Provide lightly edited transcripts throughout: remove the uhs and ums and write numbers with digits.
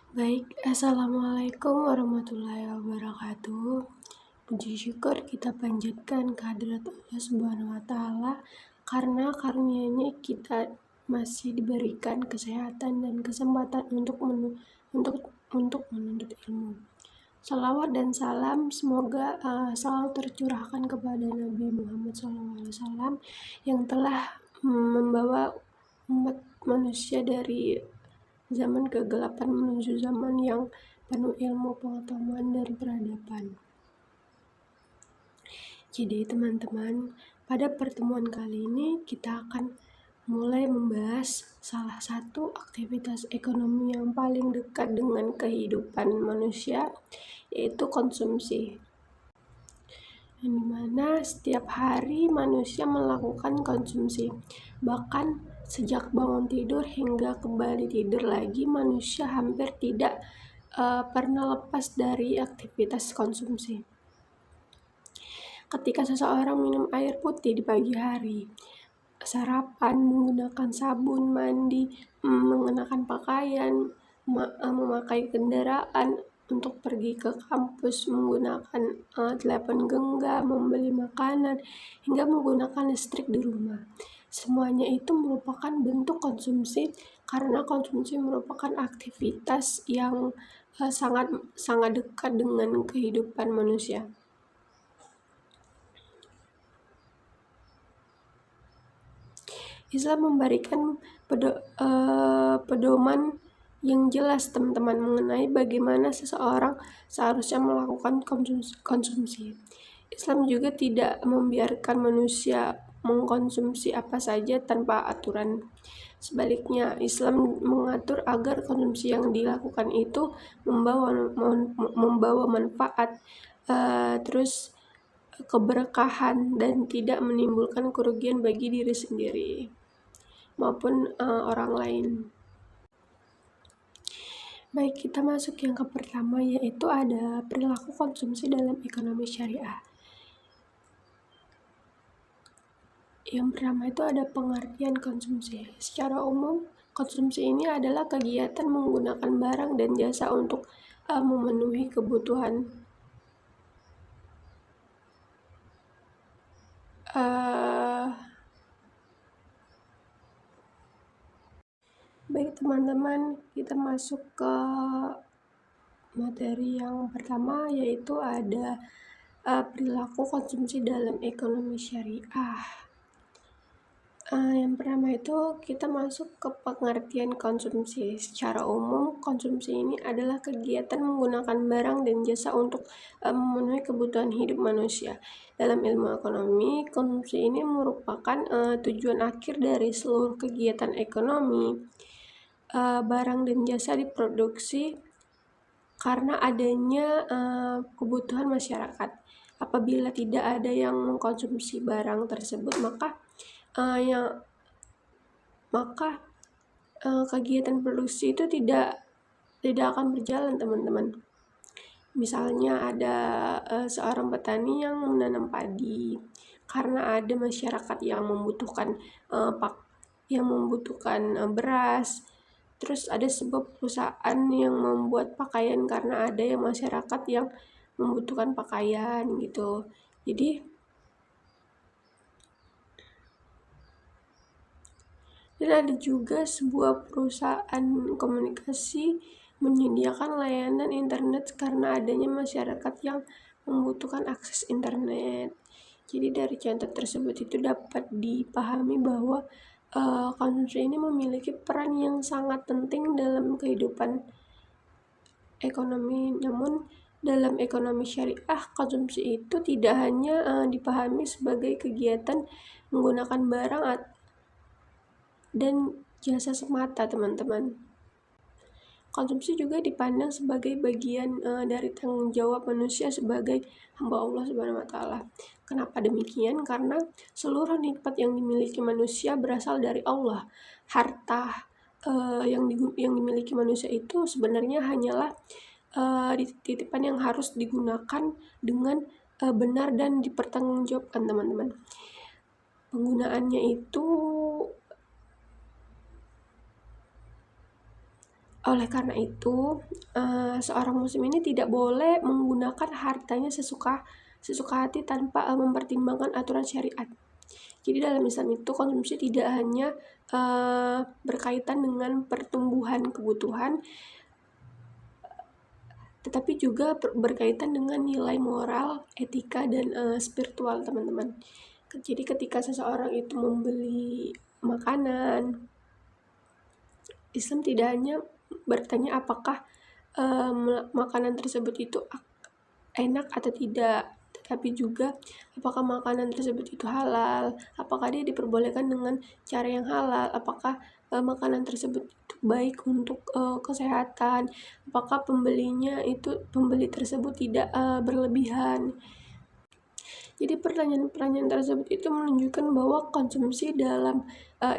Baik, Assalamualaikum warahmatullahi wabarakatuh. Puji syukur kita panjatkan kehadirat Allah Subhanahu wa Ta'ala karena karunia-Nya kita masih diberikan kesehatan dan kesempatan untuk menuntut ilmu. Salawat dan salam semoga selalu tercurahkan kepada Nabi Muhammad SAW yang telah membawa umat manusia dari zaman kegelapan menuju zaman yang penuh ilmu, pengetahuan, dan peradaban. Jadi teman-teman, pada pertemuan kali ini kita akan mulai membahas salah satu aktivitas ekonomi yang paling dekat dengan kehidupan manusia, yaitu konsumsi. Yang dimana setiap hari manusia melakukan konsumsi. Bahkan sejak bangun tidur hingga kembali tidur lagi, manusia hampir tidak pernah lepas dari aktivitas konsumsi. Ketika seseorang minum air putih di pagi hari, sarapan, menggunakan sabun, mandi, mengenakan pakaian, memakai kendaraan untuk pergi ke kampus, menggunakan telepon genggam, membeli makanan, hingga menggunakan listrik di rumah. Semuanya itu merupakan bentuk konsumsi karena konsumsi merupakan aktivitas yang sangat dekat dengan kehidupan manusia. Islam memberikan pedoman yang jelas teman-teman mengenai bagaimana seseorang seharusnya melakukan konsumsi. Islam juga tidak membiarkan manusia mengkonsumsi apa saja tanpa aturan. Sebaliknya, Islam mengatur agar konsumsi yang dilakukan itu membawa manfaat, terus keberkahan, dan tidak menimbulkan kerugian bagi diri sendiri maupun orang lain. Baik, kita masuk yang ke pertama, yaitu ada perilaku konsumsi dalam ekonomi syariah. Yang pertama itu ada pengertian konsumsi. Secara umum, konsumsi ini adalah kegiatan menggunakan barang dan jasa untuk memenuhi kebutuhan Baik teman-teman, kita masuk ke materi yang pertama, yaitu ada perilaku konsumsi dalam ekonomi syariah. Yang pertama itu kita masuk ke pengertian konsumsi. Secara umum, konsumsi ini adalah kegiatan menggunakan barang dan jasa untuk memenuhi kebutuhan hidup manusia. Dalam ilmu ekonomi, konsumsi ini merupakan tujuan akhir dari seluruh kegiatan ekonomi. Barang dan jasa diproduksi karena adanya kebutuhan masyarakat. Apabila tidak ada yang mengkonsumsi barang tersebut, maka kegiatan produksi itu tidak akan berjalan, teman-teman. Misalnya ada seorang petani yang menanam padi, karena ada masyarakat yang membutuhkan beras. Terus ada sebuah perusahaan yang membuat pakaian karena ada yang masyarakat yang membutuhkan pakaian gitu. Jadi dan ada juga sebuah perusahaan komunikasi menyediakan layanan internet karena adanya masyarakat yang membutuhkan akses internet. Jadi dari contoh tersebut itu dapat dipahami bahwa konsumsi ini memiliki peran yang sangat penting dalam kehidupan ekonomi. Namun dalam ekonomi syariah, konsumsi itu tidak hanya dipahami sebagai kegiatan menggunakan barang dan jasa semata, teman-teman. Konsumsi juga dipandang sebagai bagian dari tanggung jawab manusia sebagai hamba Allah Subhanahu wa Ta'ala. Kenapa demikian? Karena seluruh nikmat yang dimiliki manusia berasal dari Allah. Harta yang dimiliki manusia itu sebenarnya hanyalah titipan yang harus digunakan dengan benar dan dipertanggungjawabkan, teman-teman. Penggunaannya itu Oleh karena itu, seorang muslim ini tidak boleh menggunakan hartanya sesuka hati tanpa mempertimbangkan aturan syariat. Jadi dalam Islam itu konsumsi tidak hanya berkaitan dengan pertumbuhan kebutuhan, tetapi juga berkaitan dengan nilai moral, etika, dan spiritual, teman-teman. Jadi ketika seseorang itu membeli makanan, Islam tidak hanya bertanya apakah makanan tersebut itu enak atau tidak, tetapi juga apakah makanan tersebut itu halal, apakah dia diperbolehkan dengan cara yang halal, apakah makanan tersebut itu baik untuk kesehatan, apakah pembeli tersebut tidak berlebihan. Jadi pertanyaan-pertanyaan tersebut itu menunjukkan bahwa konsumsi dalam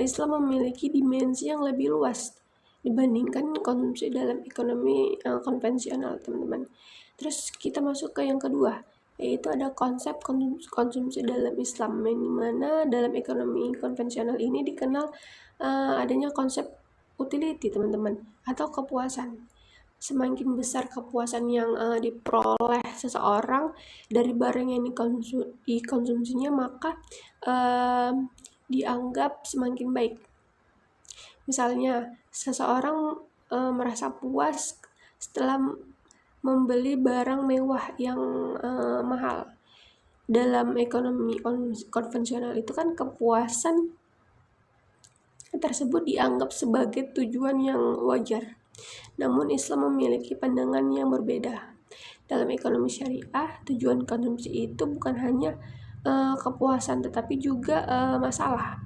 Islam memiliki dimensi yang lebih luas dibandingkan konsumsi dalam ekonomi konvensional, teman-teman. Terus kita masuk ke yang kedua, yaitu ada konsep konsumsi dalam Islam, yang dimana dalam ekonomi konvensional ini dikenal adanya konsep utility, teman-teman, atau kepuasan. Semakin besar kepuasan yang diperoleh seseorang dari barang yang dikonsumsinya, maka dianggap semakin baik. Misalnya, seseorang merasa puas setelah membeli barang mewah yang mahal. Dalam ekonomi konvensional itu kan kepuasan tersebut dianggap sebagai tujuan yang wajar. Namun Islam memiliki pandangan yang berbeda. Dalam ekonomi syariah, tujuan konsumsi itu bukan hanya kepuasan, tetapi juga masalah.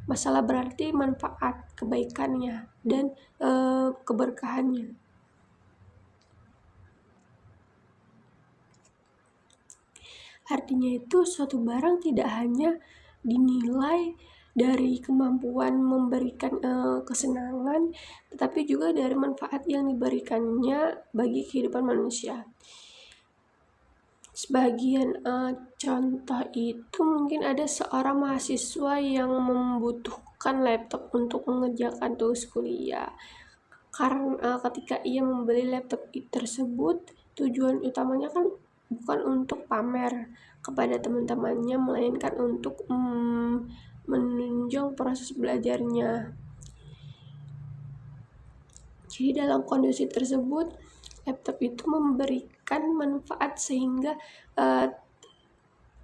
Masalah berarti manfaat, kebaikannya, dan keberkahannya. Artinya itu suatu barang tidak hanya dinilai dari kemampuan memberikan kesenangan, tetapi juga dari manfaat yang diberikannya bagi kehidupan manusia. Sebagian contoh itu mungkin ada seorang mahasiswa yang membutuhkan laptop untuk mengerjakan tugas kuliah. Karena ketika ia membeli laptop tersebut, tujuan utamanya kan bukan untuk pamer kepada teman-temannya, melainkan untuk menunjang proses belajarnya. Jadi dalam kondisi tersebut, laptop itu memberikan manfaat sehingga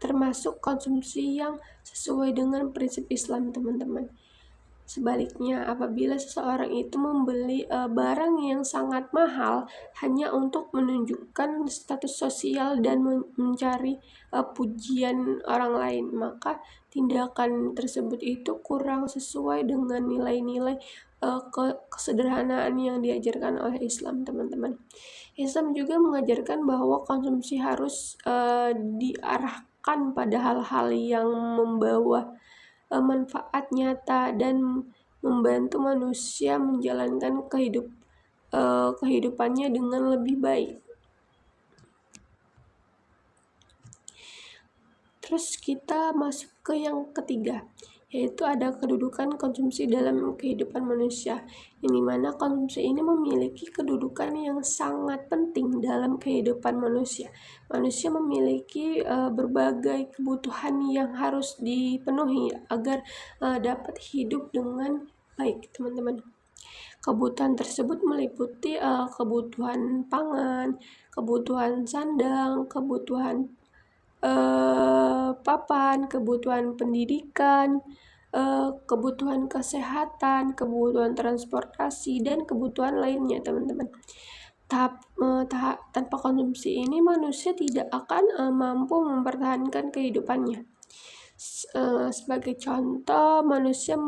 termasuk konsumsi yang sesuai dengan prinsip Islam, teman-teman. Sebaliknya, apabila seseorang itu membeli barang yang sangat mahal hanya untuk menunjukkan status sosial dan mencari pujian orang lain, maka tindakan tersebut itu kurang sesuai dengan nilai-nilai kesederhanaan yang diajarkan oleh Islam, teman-teman. Islam juga mengajarkan bahwa konsumsi harus diarahkan pada hal-hal yang membawa manfaat nyata dan membantu manusia menjalankan kehidupannya dengan lebih baik. Terus kita masuk ke yang ketiga, yaitu ada kedudukan konsumsi dalam kehidupan manusia, yang dimana konsumsi ini memiliki kedudukan yang sangat penting dalam kehidupan manusia. Manusia memiliki berbagai kebutuhan yang harus dipenuhi agar dapat hidup dengan baik, teman-teman. Kebutuhan tersebut meliputi kebutuhan pangan, kebutuhan sandang, kebutuhan papan, kebutuhan pendidikan, kebutuhan kesehatan, kebutuhan transportasi, dan kebutuhan lainnya, teman-teman. Tanpa konsumsi ini manusia tidak akan mampu mempertahankan kehidupannya. Sebagai contoh, manusia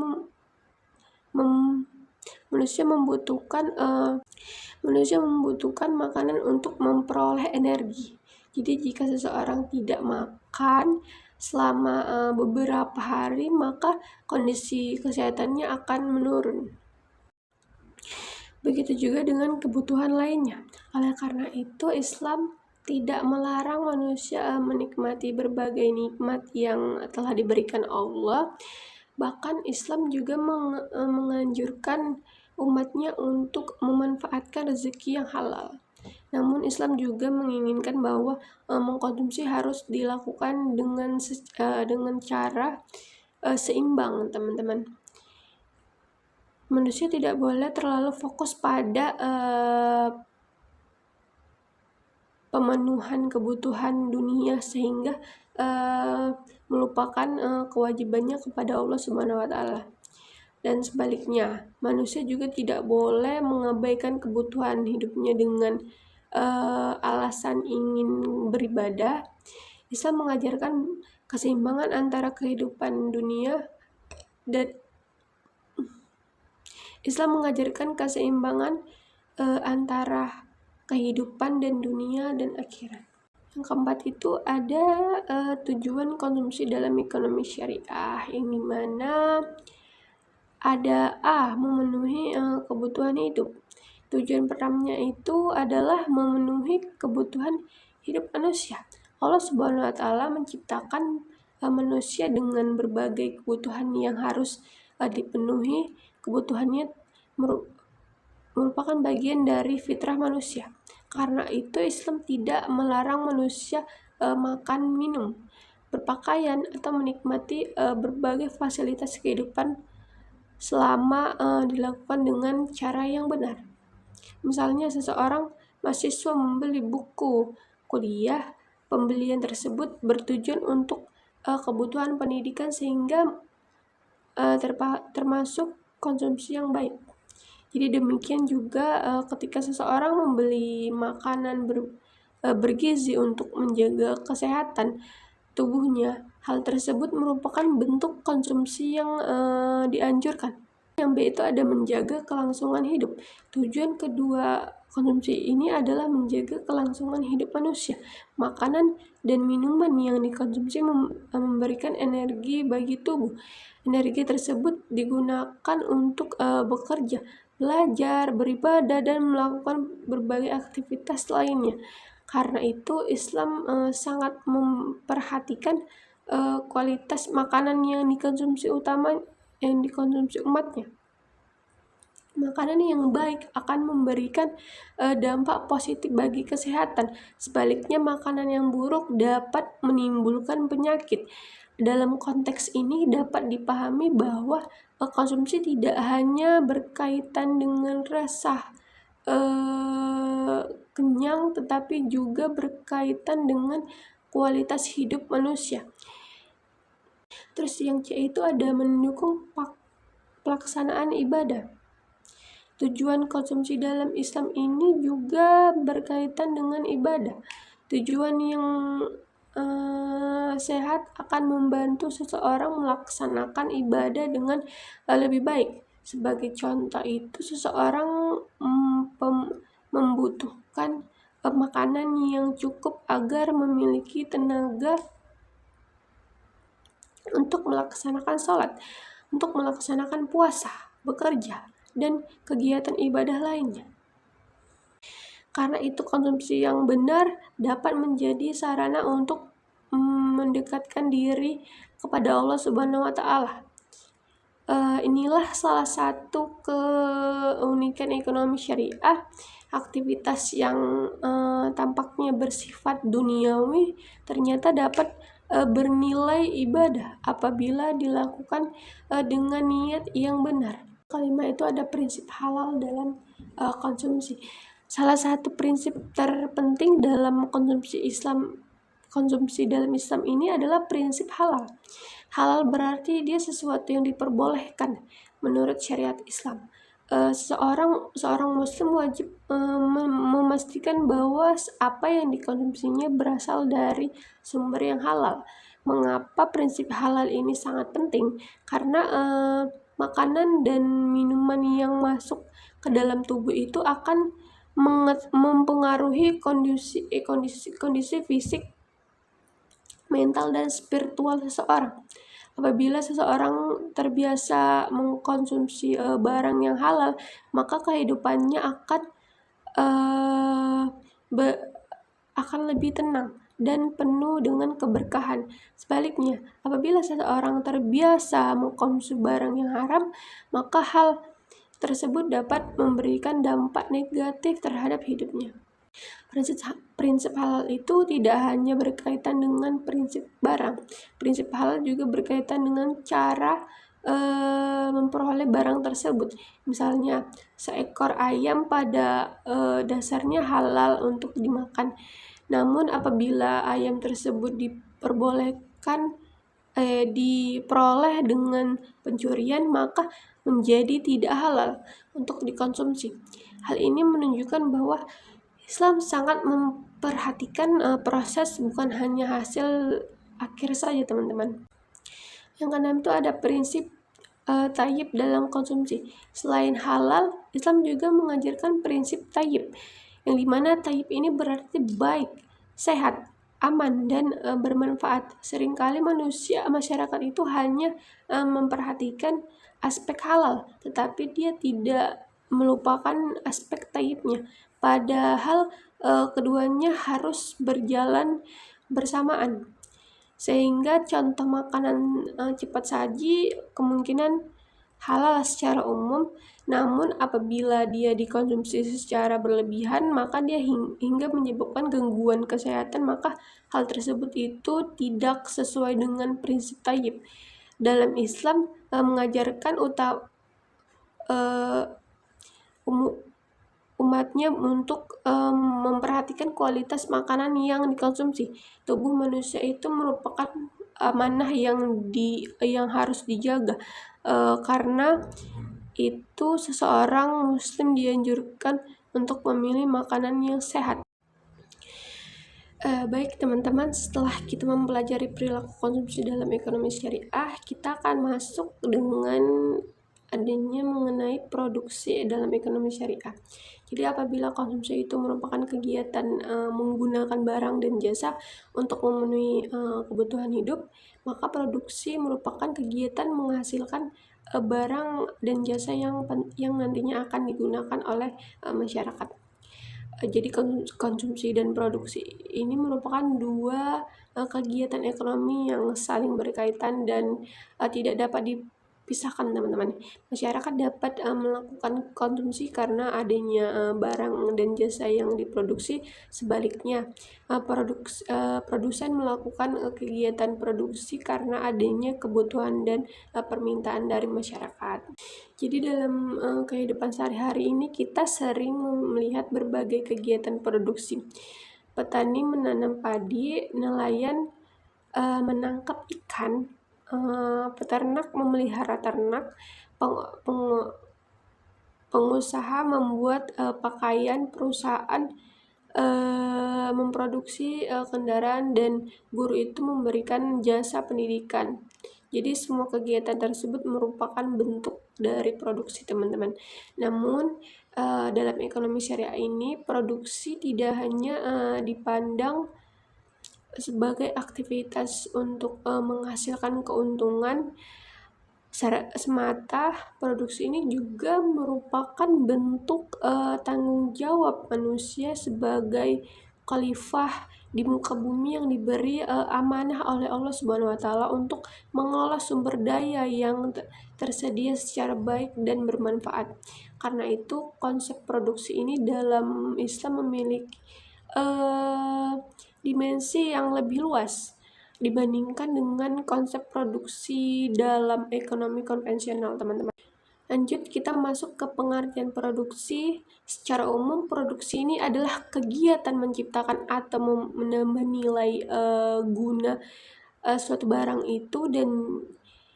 membutuhkan makanan untuk memperoleh energi. Jadi jika seseorang tidak makan selama beberapa hari, maka kondisi kesehatannya akan menurun. Begitu juga dengan kebutuhan lainnya. Oleh karena itu, Islam tidak melarang manusia menikmati berbagai nikmat yang telah diberikan Allah. Bahkan Islam juga menganjurkan umatnya untuk memanfaatkan rezeki yang halal. Namun Islam juga menginginkan bahwa mengkonsumsi harus dilakukan dengan cara seimbang, teman-teman. Manusia tidak boleh terlalu fokus pada pemenuhan kebutuhan dunia sehingga melupakan kewajibannya kepada Allah Subhanahu wa taala. Dan sebaliknya, manusia juga tidak boleh mengabaikan kebutuhan hidupnya dengan alasan ingin beribadah. Islam mengajarkan keseimbangan antara kehidupan dunia dan antara kehidupan dan dunia dan akhirat. Yang keempat itu ada tujuan konsumsi dalam ekonomi syariah, yang dimana ada memenuhi kebutuhan hidup. Tujuan pertamanya itu adalah memenuhi kebutuhan hidup manusia. Allah Subhanahu wa taala menciptakan manusia dengan berbagai kebutuhan yang harus dipenuhi. Kebutuhannya merupakan bagian dari fitrah manusia. Karena itu Islam tidak melarang manusia makan, minum, berpakaian atau menikmati berbagai fasilitas kehidupan selama dilakukan dengan cara yang benar. Misalnya seseorang mahasiswa membeli buku kuliah, pembelian tersebut bertujuan untuk kebutuhan pendidikan sehingga termasuk konsumsi yang baik. Jadi demikian juga ketika seseorang membeli makanan bergizi untuk menjaga kesehatan tubuhnya, hal tersebut merupakan bentuk konsumsi yang dianjurkan. Yang B itu ada menjaga kelangsungan hidup. Tujuan kedua konsumsi ini adalah menjaga kelangsungan hidup manusia. Makanan dan minuman yang dikonsumsi memberikan energi bagi tubuh. Energi tersebut digunakan untuk bekerja, belajar, beribadah, dan melakukan berbagai aktivitas lainnya. Karena itu Islam sangat memperhatikan kualitas makanan yang dikonsumsi umatnya. Makanan yang baik akan memberikan dampak positif bagi kesehatan. Sebaliknya, makanan yang buruk dapat menimbulkan penyakit. Dalam konteks ini dapat dipahami bahwa konsumsi tidak hanya berkaitan dengan rasa kenyang, tetapi juga berkaitan dengan kualitas hidup manusia. Terus yang C itu ada mendukung pelaksanaan ibadah. Tujuan konsumsi dalam Islam ini juga berkaitan dengan ibadah. Tujuan yang sehat akan membantu seseorang melaksanakan ibadah dengan lebih baik. Sebagai contoh itu, seseorang membutuhkan makanan yang cukup agar memiliki tenaga untuk melaksanakan sholat, untuk melaksanakan puasa, bekerja, dan kegiatan ibadah lainnya. Karena itu konsumsi yang benar dapat menjadi sarana untuk mendekatkan diri kepada Allah Subhanahu wa taala. Inilah salah satu keunikan ekonomi syariah. Aktivitas yang tampaknya bersifat duniawi ternyata dapat bernilai ibadah apabila dilakukan dengan niat yang benar. Kelima itu ada prinsip halal dalam konsumsi. Salah satu prinsip terpenting dalam konsumsi dalam Islam ini adalah prinsip halal. Halal berarti dia sesuatu yang diperbolehkan menurut syariat Islam. Seorang muslim wajib memastikan bahwa apa yang dikonsumsinya berasal dari sumber yang halal. Mengapa prinsip halal ini sangat penting? Karena makanan dan minuman yang masuk ke dalam tubuh itu akan mempengaruhi kondisi fisik, mental, dan spiritual seseorang. Apabila seseorang terbiasa mengkonsumsi barang yang halal, maka kehidupannya akan lebih tenang dan penuh dengan keberkahan. Sebaliknya, apabila seseorang terbiasa mengkonsumsi barang yang haram, maka hal tersebut dapat memberikan dampak negatif terhadap hidupnya. Prinsip halal itu tidak hanya berkaitan dengan prinsip barang. Prinsip halal juga berkaitan dengan cara memperoleh barang tersebut. Misalnya, seekor ayam pada dasarnya halal untuk dimakan. Namun apabila ayam tersebut diperoleh dengan pencurian, maka menjadi tidak halal untuk dikonsumsi. Hal ini menunjukkan bahwa Islam sangat memperhatikan proses, bukan hanya hasil akhir saja, teman-teman. Yang keenam itu ada prinsip tayyib dalam konsumsi. Selain halal, Islam juga mengajarkan prinsip tayyib, yang dimana tayyib ini berarti baik, sehat, aman, dan bermanfaat. Seringkali masyarakat itu hanya memperhatikan aspek halal, tetapi dia tidak melupakan aspek tayyibnya. Padahal keduanya harus berjalan bersamaan. Sehingga contoh makanan cepat saji kemungkinan halal secara umum, namun apabila dia dikonsumsi secara berlebihan, maka dia hingga menyebabkan gangguan kesehatan, maka hal tersebut itu tidak sesuai dengan prinsip tayyib. Dalam Islam mengajarkan umatnya untuk memperhatikan kualitas makanan yang dikonsumsi. Tubuh manusia itu merupakan amanah yang harus dijaga. Karena itu seseorang muslim dianjurkan untuk memilih makanan yang sehat. Baik teman-teman, setelah kita mempelajari perilaku konsumsi dalam ekonomi syariah, kita akan masuk dengan adanya mengenai produksi dalam ekonomi syariah. Jadi apabila konsumsi itu merupakan kegiatan menggunakan barang dan jasa untuk memenuhi kebutuhan hidup, maka produksi merupakan kegiatan menghasilkan barang dan jasa yang nantinya akan digunakan oleh masyarakat. Jadi konsumsi dan produksi ini merupakan dua kegiatan ekonomi yang saling berkaitan dan tidak dapat dipisahkan, teman-teman. Masyarakat dapat melakukan konsumsi karena adanya barang dan jasa yang diproduksi. Sebaliknya, produsen melakukan kegiatan produksi karena adanya kebutuhan dan permintaan dari masyarakat. Jadi dalam kehidupan sehari-hari ini kita sering melihat berbagai kegiatan produksi. Petani menanam padi, nelayan menangkap ikan, peternak memelihara ternak, pengusaha membuat pakaian, perusahaan memproduksi kendaraan, dan guru itu memberikan jasa pendidikan. Jadi semua kegiatan tersebut merupakan bentuk dari produksi, teman-teman. Namun dalam ekonomi syariah ini, produksi tidak hanya dipandang sebagai aktivitas untuk menghasilkan keuntungan semata. Produksi ini juga merupakan bentuk tanggung jawab manusia sebagai khalifah di muka bumi yang diberi amanah oleh Allah Subhanahu wa Ta'ala untuk mengolah sumber daya yang tersedia secara baik dan bermanfaat. Karena itu konsep produksi ini dalam Islam memiliki dimensi yang lebih luas dibandingkan dengan konsep produksi dalam ekonomi konvensional, teman-teman. Lanjut, kita masuk ke pengertian produksi. Secara umum, produksi ini adalah kegiatan menciptakan atau menambah nilai guna suatu barang itu dan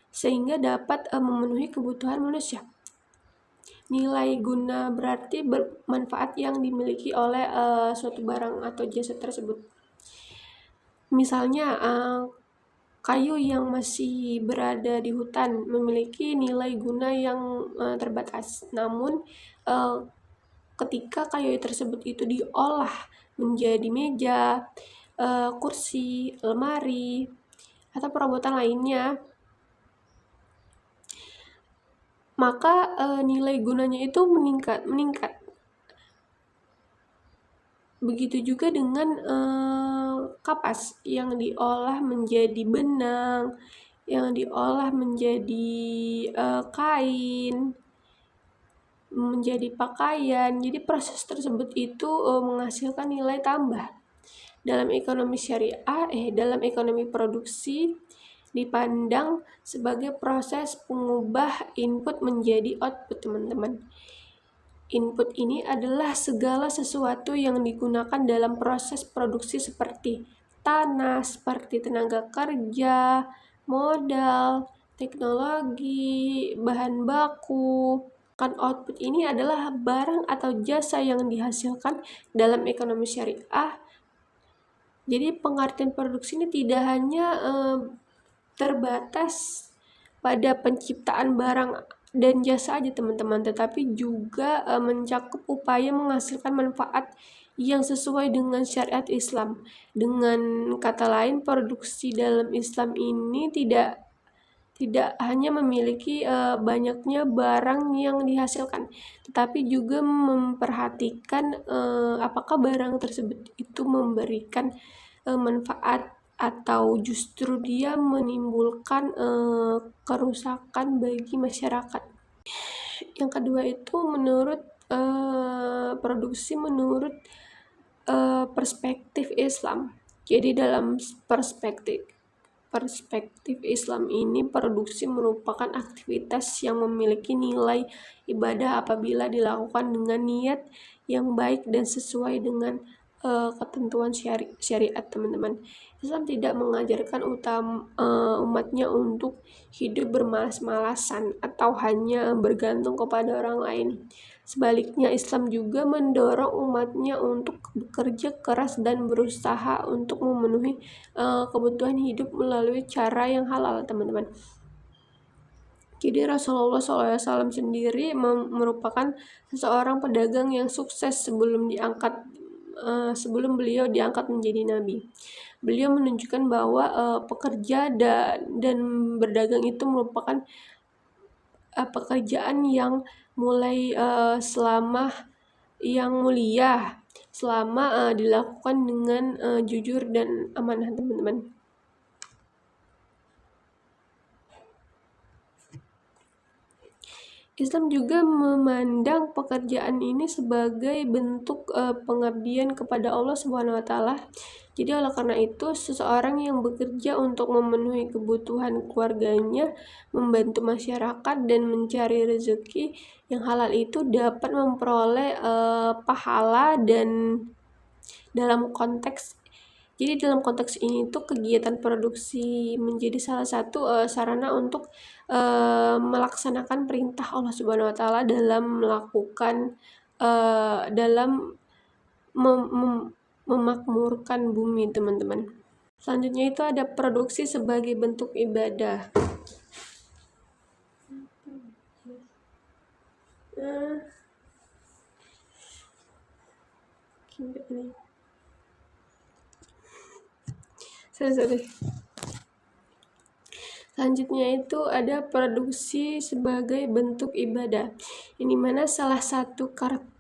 sehingga dapat memenuhi kebutuhan manusia. Nilai guna berarti bermanfaat yang dimiliki oleh suatu barang atau jasa tersebut. Misalnya, kayu yang masih berada di hutan memiliki nilai guna yang terbatas. Namun ketika kayu tersebut itu diolah menjadi meja, kursi, lemari, atau perabotan lainnya, maka nilai gunanya itu meningkat. Begitu juga dengan kapas yang diolah menjadi benang, yang diolah menjadi kain, menjadi pakaian. Jadi proses tersebut itu menghasilkan nilai tambah. Dalam ekonomi dalam ekonomi produksi dipandang sebagai proses pengubah input menjadi output, teman-teman. Input ini adalah segala sesuatu yang digunakan dalam proses produksi seperti tanah, seperti tenaga kerja, modal, teknologi, bahan baku. Kan output ini adalah barang atau jasa yang dihasilkan dalam ekonomi syariah. Jadi pengertian produksi ini tidak hanya terbatas pada penciptaan barang dan jasa aja, teman-teman, tetapi juga mencakup upaya menghasilkan manfaat yang sesuai dengan syariat Islam. Dengan kata lain, produksi dalam Islam ini tidak hanya memiliki banyaknya barang yang dihasilkan, tetapi juga memperhatikan apakah barang tersebut itu memberikan manfaat atau justru dia menimbulkan kerusakan bagi masyarakat. Yang kedua itu menurut produksi menurut perspektif Islam. Jadi dalam perspektif Islam ini, produksi merupakan aktivitas yang memiliki nilai ibadah apabila dilakukan dengan niat yang baik dan sesuai dengan ketentuan syariat, teman-teman. Islam tidak mengajarkan umatnya untuk hidup bermalas-malasan atau hanya bergantung kepada orang lain. Sebaliknya, Islam juga mendorong umatnya untuk bekerja keras dan berusaha untuk memenuhi kebutuhan hidup melalui cara yang halal, teman-teman. Jadi Rasulullah SAW sendiri merupakan seseorang pedagang yang sukses sebelum beliau diangkat menjadi nabi. Beliau menunjukkan bahwa pekerja dan berdagang itu merupakan pekerjaan yang yang mulia selama dilakukan dengan jujur dan amanah, teman-teman. Islam juga memandang pekerjaan ini sebagai bentuk pengabdian kepada Allah Subhanahu wa taala. Jadi oleh karena itu, seseorang yang bekerja untuk memenuhi kebutuhan keluarganya, membantu masyarakat dan mencari rezeki yang halal itu dapat memperoleh pahala. Dan dalam konteks ini tuh kegiatan produksi menjadi salah satu sarana untuk melaksanakan perintah Allah Subhanahu wa taala dalam melakukan memakmurkan bumi, teman-teman. Selanjutnya itu ada produksi sebagai bentuk ibadah. Selanjutnya itu ada produksi sebagai bentuk ibadah. Ini mana salah satu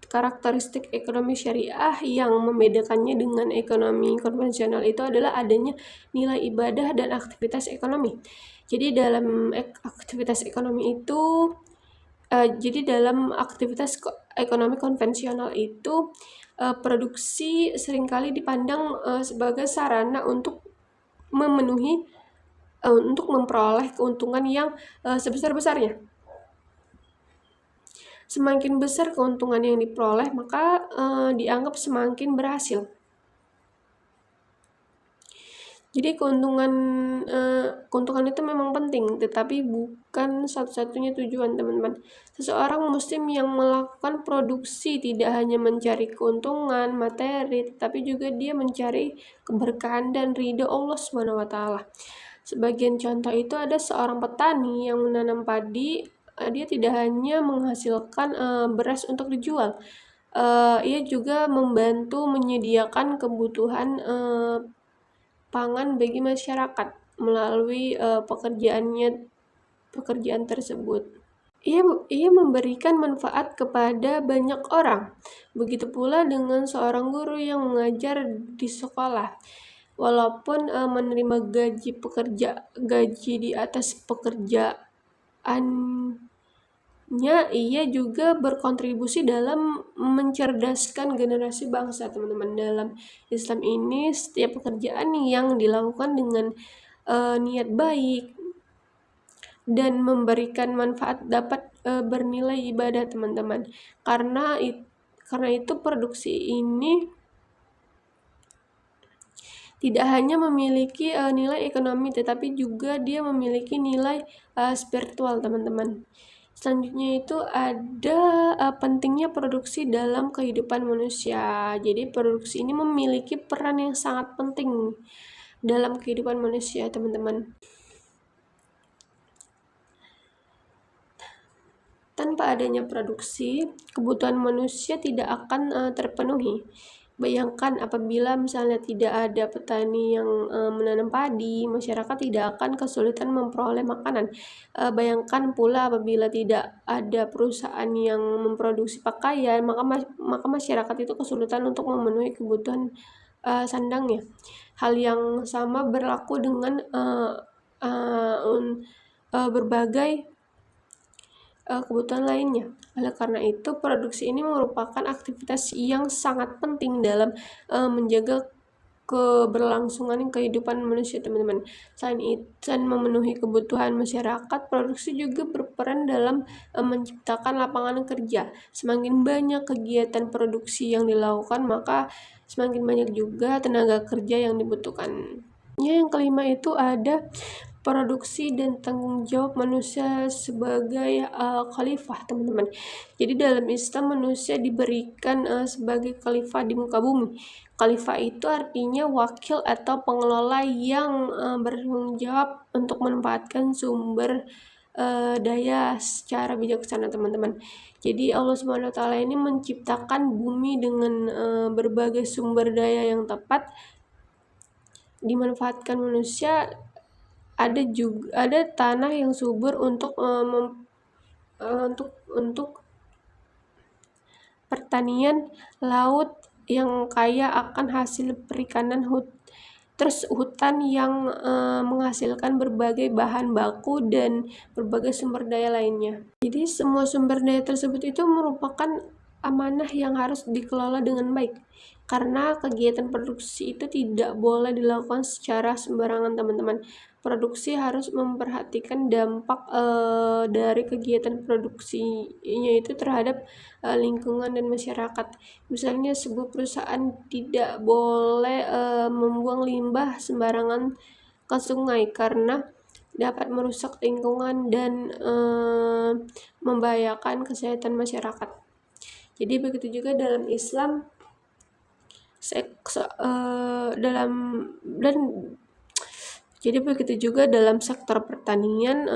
karakteristik ekonomi syariah yang membedakannya dengan ekonomi konvensional itu adalah adanya nilai ibadah dan aktivitas ekonomi. Jadi dalam aktivitas ekonomi itu dalam aktivitas ekonomi konvensional itu produksi seringkali dipandang sebagai sarana untuk memperoleh keuntungan yang sebesar-besarnya. Semakin besar keuntungan yang diperoleh, maka dianggap semakin berhasil. Jadi keuntungan itu memang penting, tetapi bukan satu-satunya tujuan, teman-teman. Seseorang muslim yang melakukan produksi tidak hanya mencari keuntungan materi, tetapi juga dia mencari keberkahan dan ridho Allah Subhanahu wa taala. Sebagian contoh itu ada seorang petani yang menanam padi. Dia tidak hanya menghasilkan beras untuk dijual, ia juga membantu menyediakan kebutuhan pangan bagi masyarakat melalui pekerjaan tersebut. Ia memberikan manfaat kepada banyak orang. Begitu pula dengan seorang guru yang mengajar di sekolah. Walaupun menerima gaji di atas pekerjaan ia juga berkontribusi dalam mencerdaskan generasi bangsa, teman-teman. Dalam Islam ini, setiap pekerjaan yang dilakukan dengan niat baik dan memberikan manfaat dapat bernilai ibadah, teman-teman. Karena itu produksi ini tidak hanya memiliki nilai ekonomi, tetapi juga dia memiliki nilai spiritual, teman-teman. Selanjutnya itu ada pentingnya produksi dalam kehidupan manusia. Jadi produksi ini memiliki peran yang sangat penting dalam kehidupan manusia, teman-teman. Tanpa adanya produksi, kebutuhan manusia tidak akan terpenuhi. Bayangkan apabila misalnya tidak ada petani yang menanam padi, masyarakat tidak akan kesulitan memperoleh makanan. Bayangkan pula apabila tidak ada perusahaan yang memproduksi pakaian, maka masyarakat itu kesulitan untuk memenuhi kebutuhan sandangnya. Hal yang sama berlaku dengan berbagai kebutuhan lainnya. Oleh karena itu, produksi ini merupakan aktivitas yang sangat penting dalam menjaga keberlangsungan kehidupan manusia, teman-teman. Selain memenuhi kebutuhan masyarakat, produksi juga berperan dalam menciptakan lapangan kerja. Semakin banyak kegiatan produksi yang dilakukan, maka semakin banyak juga tenaga kerja yang dibutuhkan. Yang kelima itu ada produksi dan tanggung jawab manusia sebagai khalifah, teman-teman. Jadi dalam Islam manusia diberikan sebagai khalifah di muka bumi. Khalifah itu artinya wakil atau pengelola yang bertanggung jawab untuk memanfaatkan sumber daya secara bijaksana, teman-teman. Jadi Allah SWT ini menciptakan bumi dengan berbagai sumber daya yang tepat dimanfaatkan manusia. Ada tanah yang subur untuk pertanian, laut yang kaya akan hasil perikanan, hutan yang menghasilkan berbagai bahan baku dan berbagai sumber daya lainnya. Jadi semua sumber daya tersebut itu merupakan amanah yang harus dikelola dengan baik. Karena kegiatan produksi itu tidak boleh dilakukan secara sembarangan, teman-teman. Produksi harus memperhatikan dampak dari kegiatan produksinya itu terhadap lingkungan dan masyarakat. Misalnya sebuah perusahaan tidak boleh membuang limbah sembarangan ke sungai karena dapat merusak lingkungan dan membahayakan kesehatan masyarakat. Jadi begitu juga dalam Islam, jadi begitu juga dalam sektor pertanian,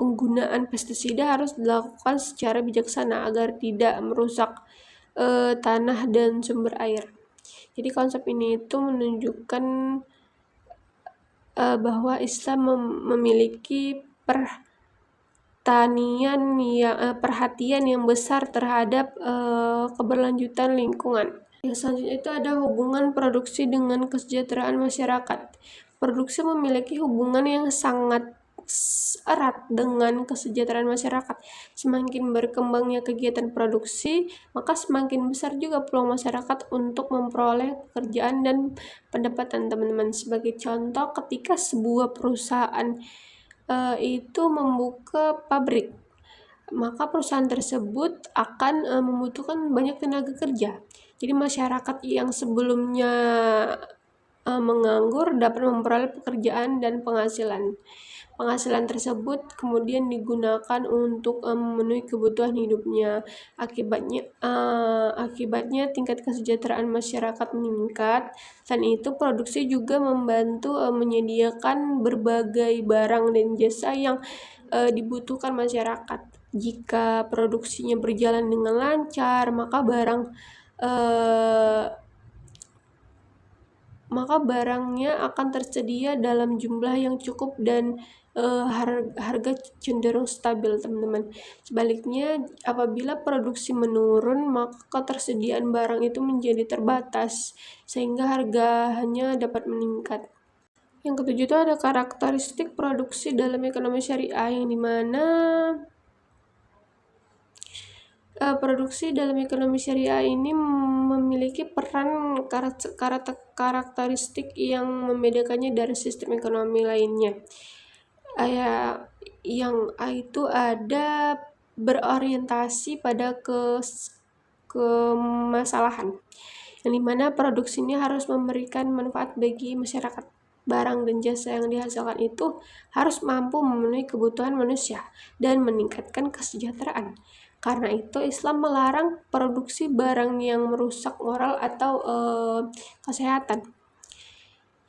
penggunaan pestisida harus dilakukan secara bijaksana agar tidak merusak tanah dan sumber air. Jadi konsep ini itu menunjukkan bahwa Islam memiliki perhatian yang besar terhadap keberlanjutan lingkungan. Yang selanjutnya itu ada hubungan produksi dengan kesejahteraan masyarakat. Produksi memiliki hubungan yang sangat erat dengan kesejahteraan masyarakat. Semakin berkembangnya kegiatan produksi, maka semakin besar juga peluang masyarakat untuk memperoleh pekerjaan dan pendapatan, teman-teman. Sebagai contoh, ketika sebuah perusahaan itu membuka pabrik, maka perusahaan tersebut akan membutuhkan banyak tenaga kerja. Jadi masyarakat yang sebelumnya menganggur dapat memperoleh pekerjaan dan penghasilan. Penghasilan tersebut kemudian digunakan untuk memenuhi kebutuhan hidupnya. Akibatnya tingkat kesejahteraan masyarakat meningkat. Selain itu, produksi juga membantu menyediakan berbagai barang dan jasa yang dibutuhkan masyarakat. Jika produksinya berjalan dengan lancar, maka barangnya akan tersedia dalam jumlah yang cukup dan harga cenderung stabil, teman-teman. Sebaliknya, apabila produksi menurun, maka ketersediaan barang itu menjadi terbatas sehingga harganya dapat meningkat. Yang ketujuh itu ada karakteristik produksi dalam ekonomi syariah, yang dimana produksi dalam ekonomi syariah ini memiliki peran karakteristik yang membedakannya dari sistem ekonomi lainnya. Yang itu ada berorientasi pada kemasalahan, yang dimana produksi ini harus memberikan manfaat bagi masyarakat. Barang dan jasa yang dihasilkan itu harus mampu memenuhi kebutuhan manusia dan meningkatkan kesejahteraan. Karena itu Islam melarang produksi barang yang merusak moral atau kesehatan.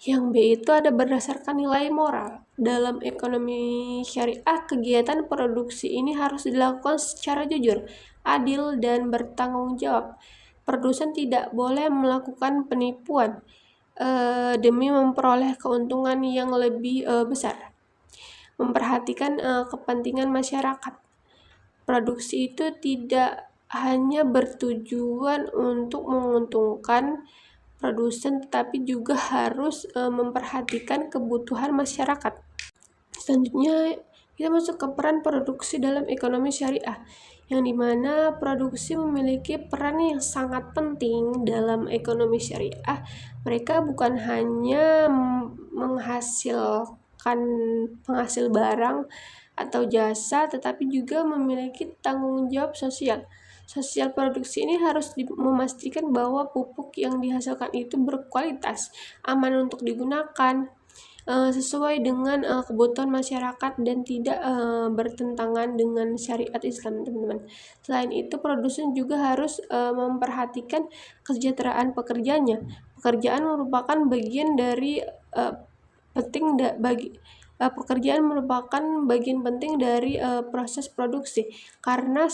Yang B itu ada berdasarkan nilai moral. Dalam ekonomi syariah, kegiatan produksi ini harus dilakukan secara jujur, adil, dan bertanggung jawab. Produsen tidak boleh melakukan penipuan demi memperoleh keuntungan yang lebih besar. Memperhatikan kepentingan masyarakat. Produksi itu tidak hanya bertujuan untuk menguntungkan produsen, tetapi juga harus memperhatikan kebutuhan masyarakat. Selanjutnya kita masuk ke peran produksi dalam ekonomi syariah, yang dimana produksi memiliki peran yang sangat penting dalam ekonomi syariah. Mereka bukan hanya penghasil barang atau jasa, tetapi juga memiliki tanggung jawab sosial. Sosial produksi ini harus memastikan bahwa pupuk yang dihasilkan itu berkualitas, aman untuk digunakan, sesuai dengan kebutuhan masyarakat, dan tidak bertentangan dengan syariat Islam, teman-teman. Selain itu, produsen juga harus memperhatikan kesejahteraan pekerjanya. Pekerjaan merupakan bagian penting dari proses produksi, karena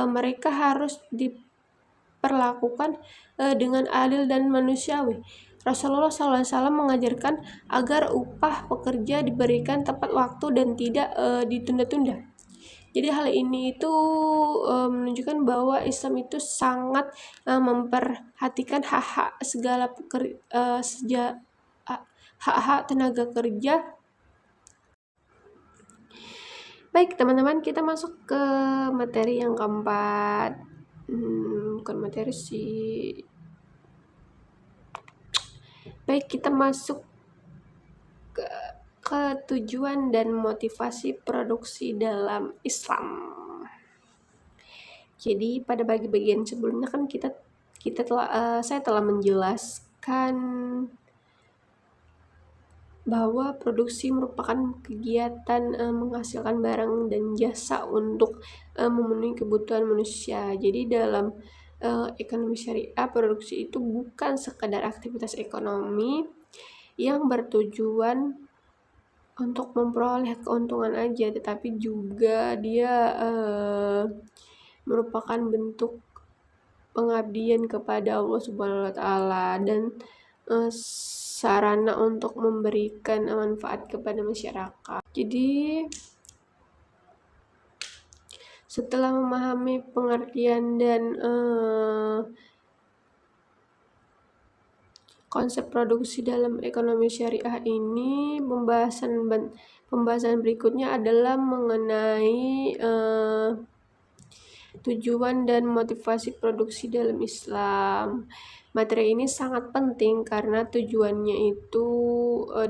mereka harus diperlakukan dengan adil dan manusiawi. Rasulullah SAW mengajarkan agar upah pekerja diberikan tepat waktu dan tidak ditunda-tunda. Jadi hal ini itu menunjukkan bahwa Islam itu sangat memperhatikan hak-hak hak-hak tenaga kerja. Baik teman-teman, kita masuk ke materi yang keempat. Bukan materi sih. Baik, kita masuk ke tujuan dan motivasi produksi dalam Islam. Jadi pada bagian sebelumnya kan saya telah menjelaskan bahwa produksi merupakan kegiatan menghasilkan barang dan jasa untuk memenuhi kebutuhan manusia. Jadi dalam ekonomi syariah, produksi itu bukan sekadar aktivitas ekonomi yang bertujuan untuk memperoleh keuntungan aja, tetapi juga dia merupakan bentuk pengabdian kepada Allah Subhanahu wa Ta'ala, dan sarana untuk memberikan manfaat kepada masyarakat. Jadi setelah memahami pengertian dan konsep produksi dalam ekonomi syariah ini, pembahasan berikutnya adalah mengenai tujuan dan motivasi produksi dalam Islam. Materi ini sangat penting karena tujuannya itu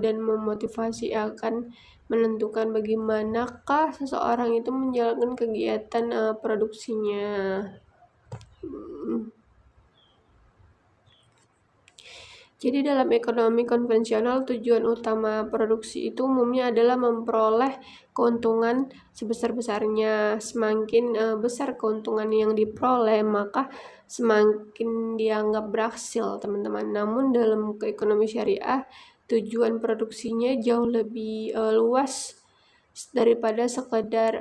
dan memotivasi akan menentukan bagaimanakah seseorang itu menjalankan kegiatan produksinya. Jadi dalam ekonomi konvensional, tujuan utama produksi itu umumnya adalah memperoleh keuntungan sebesar-besarnya. Semakin besar keuntungan yang diperoleh, maka semakin dianggap berhasil, teman-teman. Namun dalam ekonomi syariah, tujuan produksinya jauh lebih luas daripada sekedar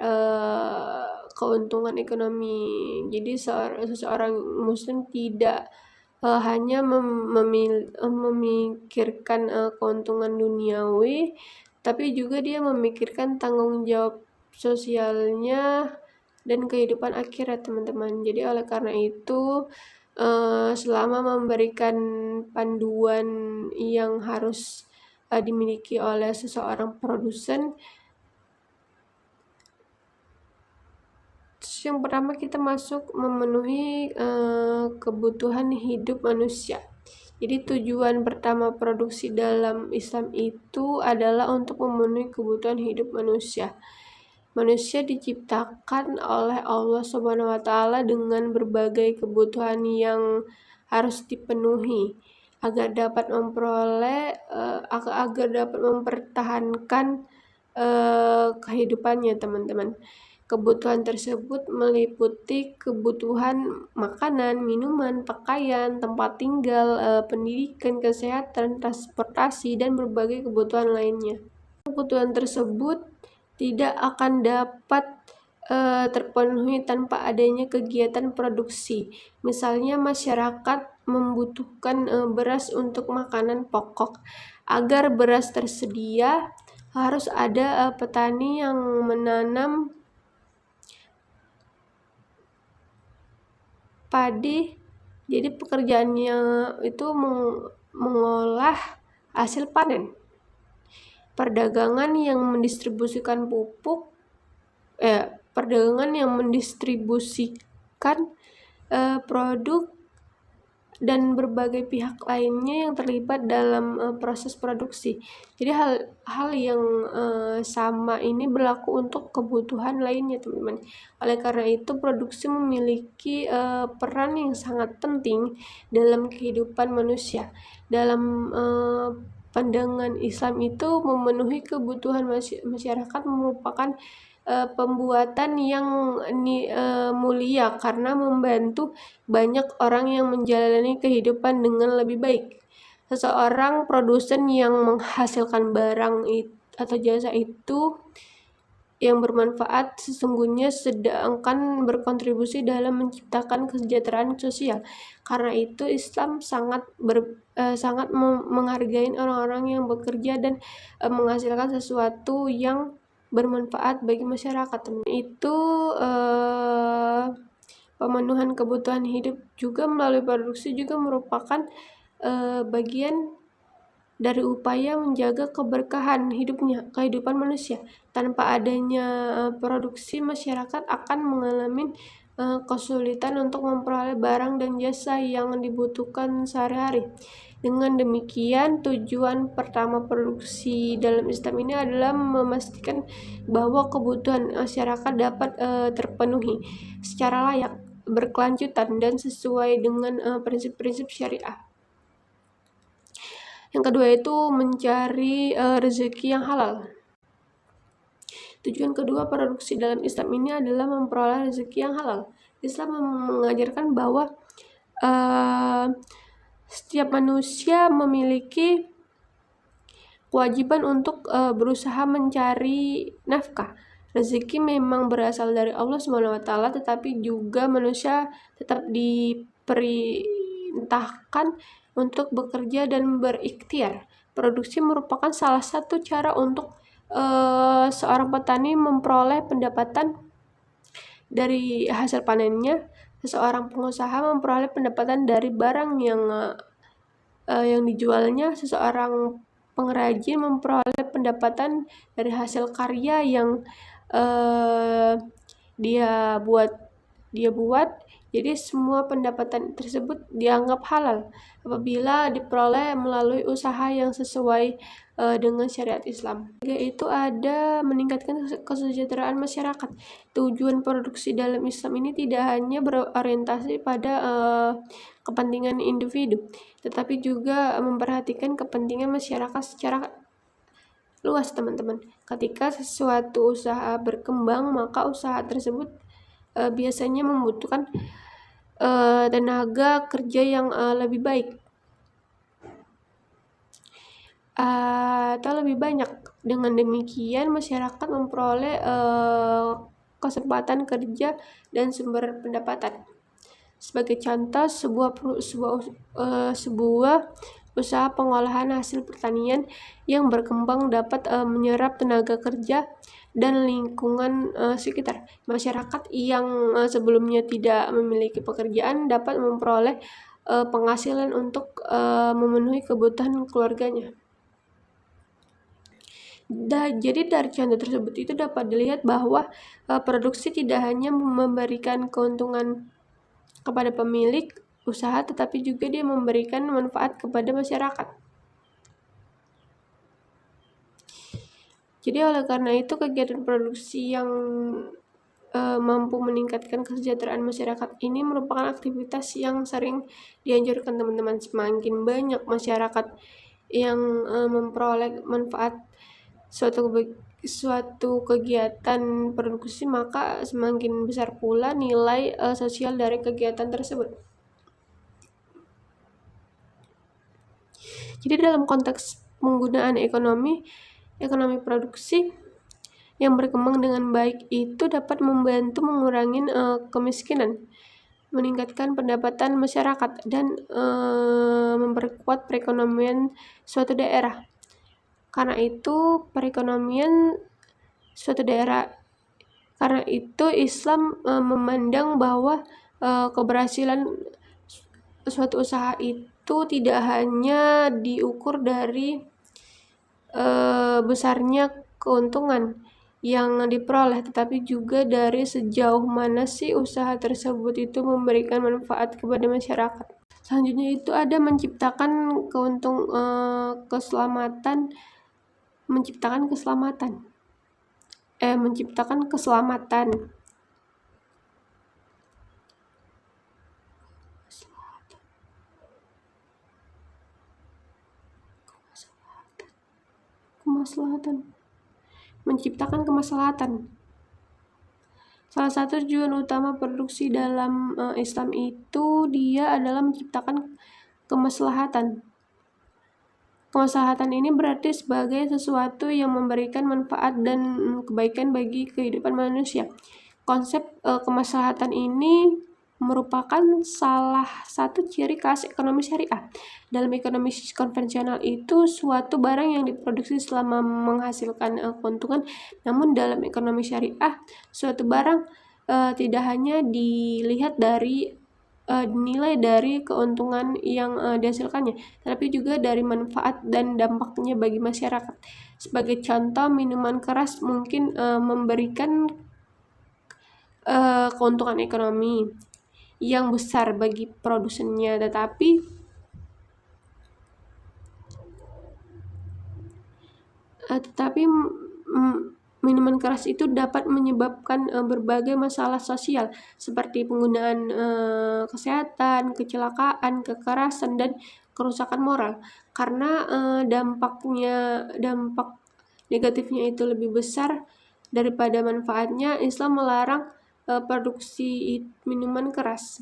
keuntungan ekonomi. Jadi seseorang muslim tidak hanya memikirkan keuntungan duniawi, tapi juga dia memikirkan tanggung jawab sosialnya dan kehidupan akhirat, teman-teman. Jadi oleh karena itu selama memberikan panduan yang harus dimiliki oleh seseorang produsen, Yang pertama kita masuk memenuhi kebutuhan hidup manusia. Jadi tujuan pertama produksi dalam Islam itu adalah untuk memenuhi kebutuhan hidup manusia. Manusia diciptakan oleh Allah Subhanahu wa taala dengan berbagai kebutuhan yang harus dipenuhi agar dapat mempertahankan kehidupannya, teman-teman. Kebutuhan tersebut meliputi kebutuhan makanan, minuman, pakaian, tempat tinggal, pendidikan, kesehatan, transportasi, dan berbagai kebutuhan lainnya. Kebutuhan tersebut tidak akan dapat terpenuhi tanpa adanya kegiatan produksi. Misalnya masyarakat membutuhkan beras untuk makanan pokok. Agar beras tersedia, harus ada petani yang menanam padi. Jadi pekerjaannya itu mengolah hasil panen. Perdagangan yang mendistribusikan produk dan berbagai pihak lainnya yang terlibat dalam proses produksi. Jadi hal yang sama ini berlaku untuk kebutuhan lainnya, teman-teman. Oleh karena itu, produksi memiliki peran yang sangat penting dalam kehidupan manusia. Dalam pandangan Islam itu, memenuhi kebutuhan masyarakat merupakan pembuatan yang mulia karena membantu banyak orang yang menjalani kehidupan dengan lebih baik. Seseorang produsen yang menghasilkan barang atau jasa itu yang bermanfaat sesungguhnya sedangkan berkontribusi dalam menciptakan kesejahteraan sosial. Karena itu Islam sangat menghargai orang-orang yang bekerja dan menghasilkan sesuatu yang bermanfaat bagi masyarakat. Itu pemenuhan kebutuhan hidup juga melalui produksi juga merupakan bagian dari upaya menjaga keberkahan kehidupan manusia. Tanpa adanya produksi, masyarakat akan mengalami kesulitan untuk memperoleh barang dan jasa yang dibutuhkan sehari-hari. Dengan demikian, tujuan pertama produksi dalam Islam ini adalah memastikan bahwa kebutuhan masyarakat dapat terpenuhi secara layak, berkelanjutan, dan sesuai dengan prinsip-prinsip syariah. Yang kedua itu mencari rezeki yang halal. Tujuan kedua produksi dalam Islam ini adalah memperoleh rezeki yang halal. Islam mengajarkan bahwa setiap manusia memiliki kewajiban untuk berusaha mencari nafkah. Rezeki memang berasal dari Allah SWT, tetapi juga manusia tetap diperintahkan untuk bekerja dan berikhtiar. Produksi merupakan salah satu cara untuk seorang petani memperoleh pendapatan dari hasil panennya. Seseorang pengusaha memperoleh pendapatan dari barang yang dijualnya. Seseorang pengrajin memperoleh pendapatan dari hasil karya yang dia buat. Jadi semua pendapatan tersebut dianggap halal apabila diperoleh melalui usaha yang sesuai dengan syariat Islam. Yaitu ada meningkatkan kesejahteraan masyarakat. Tujuan produksi dalam Islam ini tidak hanya berorientasi pada kepentingan individu, tetapi juga memperhatikan kepentingan masyarakat secara luas, teman-teman. Ketika sesuatu usaha berkembang, maka usaha tersebut biasanya membutuhkan tenaga kerja yang lebih baik atau lebih banyak. Dengan demikian masyarakat memperoleh kesempatan kerja dan sumber pendapatan. Sebagai contoh, sebuah usaha pengolahan hasil pertanian yang berkembang dapat menyerap tenaga kerja dan lingkungan sekitar. Masyarakat yang sebelumnya tidak memiliki pekerjaan dapat memperoleh penghasilan untuk memenuhi kebutuhan keluarganya. Jadi dari contoh tersebut itu dapat dilihat bahwa produksi tidak hanya memberikan keuntungan kepada pemilik usaha, tetapi juga dia memberikan manfaat kepada masyarakat. Jadi oleh karena itu kegiatan produksi yang mampu meningkatkan kesejahteraan masyarakat ini merupakan aktivitas yang sering dianjurkan teman-teman. Semakin banyak masyarakat yang memperoleh manfaat suatu kegiatan produksi, maka semakin besar pula nilai sosial dari kegiatan tersebut. Jadi dalam konteks penggunaan ekonomi produksi yang berkembang dengan baik itu dapat membantu mengurangi kemiskinan, meningkatkan pendapatan masyarakat, dan memperkuat perekonomian suatu daerah. Karena itu Islam memandang bahwa keberhasilan suatu usaha itu tidak hanya diukur dari besarnya keuntungan yang diperoleh, tetapi juga dari sejauh mana sih usaha tersebut itu memberikan manfaat kepada masyarakat. Selanjutnya itu ada menciptakan keselamatan. Menciptakan kemaslahatan. Salah satu tujuan utama produksi dalam Islam itu dia adalah menciptakan kemaslahatan. Kemaslahatan ini berarti sebagai sesuatu yang memberikan manfaat dan kebaikan bagi kehidupan manusia. Konsep kemaslahatan ini merupakan salah satu ciri khas ekonomi syariah. Dalam ekonomi konvensional itu suatu barang yang diproduksi selama menghasilkan keuntungan, namun dalam ekonomi syariah suatu barang tidak hanya dilihat dari nilai dari keuntungan yang dihasilkannya, tapi juga dari manfaat dan dampaknya bagi masyarakat. Sebagai contoh, minuman keras mungkin memberikan keuntungan ekonomi yang besar bagi produsennya, tetapi minuman keras itu dapat menyebabkan berbagai masalah sosial seperti penggunaan kesehatan, kecelakaan, kekerasan, dan kerusakan moral. Karena dampak negatifnya itu lebih besar daripada manfaatnya, Islam melarang produksi minuman keras.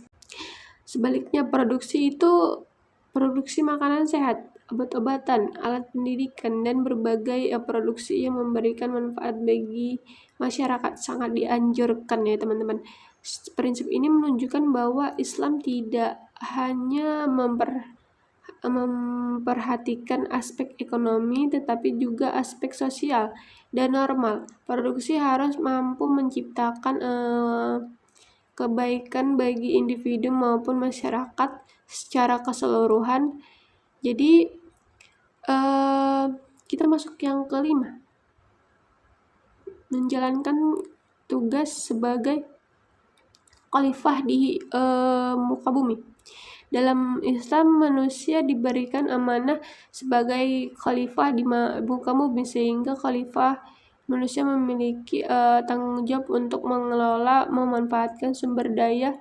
Sebaliknya, produksi makanan sehat, obat-obatan, alat pendidikan, dan berbagai produksi yang memberikan manfaat bagi masyarakat sangat dianjurkan ya teman-teman. Prinsip ini menunjukkan bahwa Islam tidak hanya memperhatikan aspek ekonomi, tetapi juga aspek sosial dan normal. Produksi harus mampu menciptakan kebaikan bagi individu maupun masyarakat secara keseluruhan. Jadi kita masuk yang kelima, menjalankan tugas sebagai khalifah di muka bumi. Dalam Islam, manusia diberikan amanah sebagai khalifah di muka bumi, sehingga khalifah manusia memiliki tanggung jawab untuk mengelola, memanfaatkan sumber daya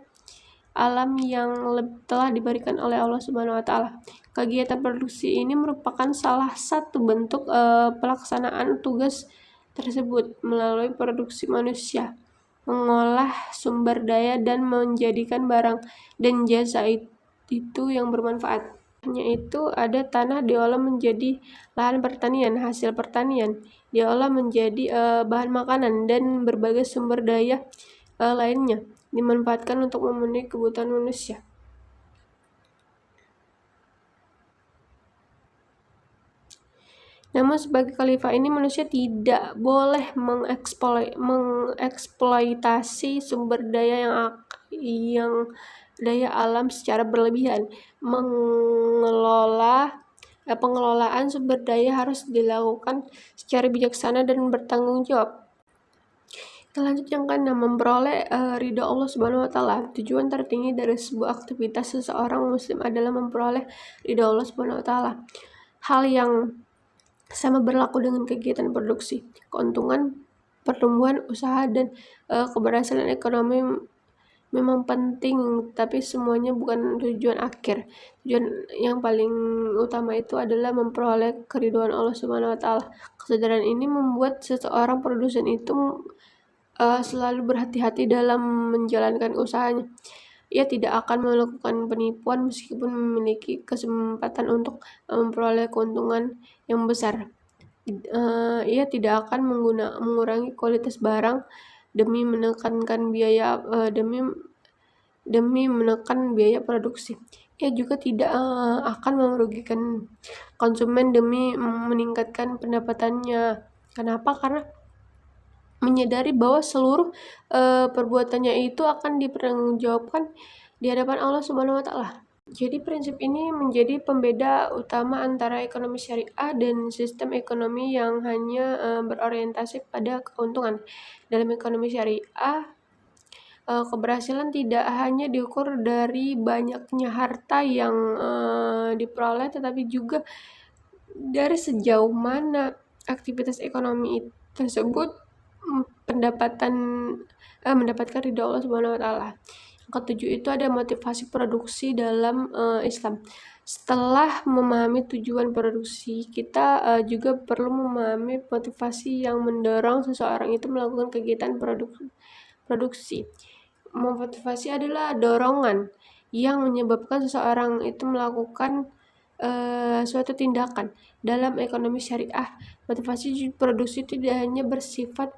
alam yang telah diberikan oleh Allah Subhanahu wa Ta'ala. Kegiatan produksi ini merupakan salah satu bentuk pelaksanaan tugas tersebut melalui produksi manusia mengolah sumber daya dan menjadikan barang dan jasa itu yang bermanfaat. Hanya itu ada tanah diolah menjadi lahan pertanian, hasil pertanian diolah menjadi bahan makanan, dan berbagai sumber daya lainnya dimanfaatkan untuk memenuhi kebutuhan manusia. Namun sebagai khalifah ini manusia tidak boleh mengeksploitasi sumber daya yang daya alam secara berlebihan, mengelola pengelolaan sumber daya harus dilakukan secara bijaksana dan bertanggung jawab. Lanjut yang keenam, memperoleh ridho Allah Subhanahu wa Ta'ala. Tujuan tertinggi dari sebuah aktivitas seseorang muslim adalah memperoleh ridho Allah Subhanahu wa Ta'ala. Hal yang sama berlaku dengan kegiatan produksi, keuntungan, pertumbuhan usaha, dan keberhasilan ekonomi memang penting, tapi semuanya bukan tujuan akhir. Tujuan yang paling utama itu adalah memperoleh keridhaan Allah Subhanahu wa Ta'ala. Kesadaran ini membuat seseorang produsen itu selalu berhati-hati dalam menjalankan usahanya. Ia tidak akan melakukan penipuan meskipun memiliki kesempatan untuk memperoleh keuntungan yang besar. Ia tidak akan mengurangi kualitas barang demi menekankan biaya produksi. Ia juga tidak akan merugikan konsumen demi meningkatkan pendapatannya. Kenapa? Karena menyadari bahwa seluruh perbuatannya itu akan dipertanggungjawabkan di hadapan Allah Subhanahu wa Ta'ala. Jadi prinsip ini menjadi pembeda utama antara ekonomi syariah dan sistem ekonomi yang hanya berorientasi pada keuntungan. Dalam ekonomi syariah, keberhasilan tidak hanya diukur dari banyaknya harta yang diperoleh, tetapi juga dari sejauh mana aktivitas ekonomi tersebut mendapatkan ridha Allah Subhanahu wa Ta'ala. Yang ketujuh itu ada motivasi produksi dalam Islam. Setelah memahami tujuan produksi, kita juga perlu memahami motivasi yang mendorong seseorang itu melakukan kegiatan produksi. Motivasi adalah dorongan yang menyebabkan seseorang itu melakukan suatu tindakan. Dalam ekonomi syariah, motivasi produksi tidak hanya bersifat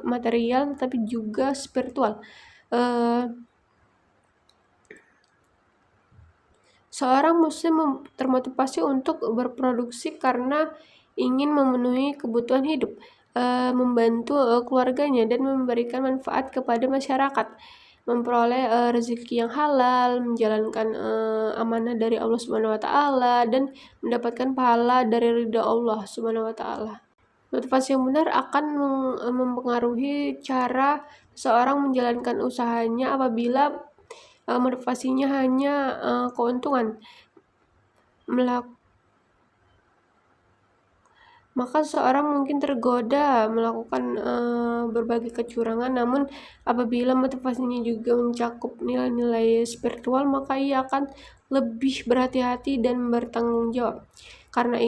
material tetapi juga spiritual. Seorang muslim termotivasi untuk berproduksi karena ingin memenuhi kebutuhan hidup, membantu keluarganya, dan memberikan manfaat kepada masyarakat, memperoleh rezeki yang halal, menjalankan amanah dari Allah Subhanahu wa Ta'ala, dan mendapatkan pahala dari ridha Allah Subhanahu wa Ta'ala. Motivasi yang benar akan mempengaruhi cara seorang menjalankan usahanya. Apabila motivasinya hanya keuntungan, maka seorang mungkin tergoda melakukan berbagai kecurangan. Namun apabila motivasinya juga mencakup nilai-nilai spiritual, maka ia akan lebih berhati-hati dan bertanggung jawab. Karena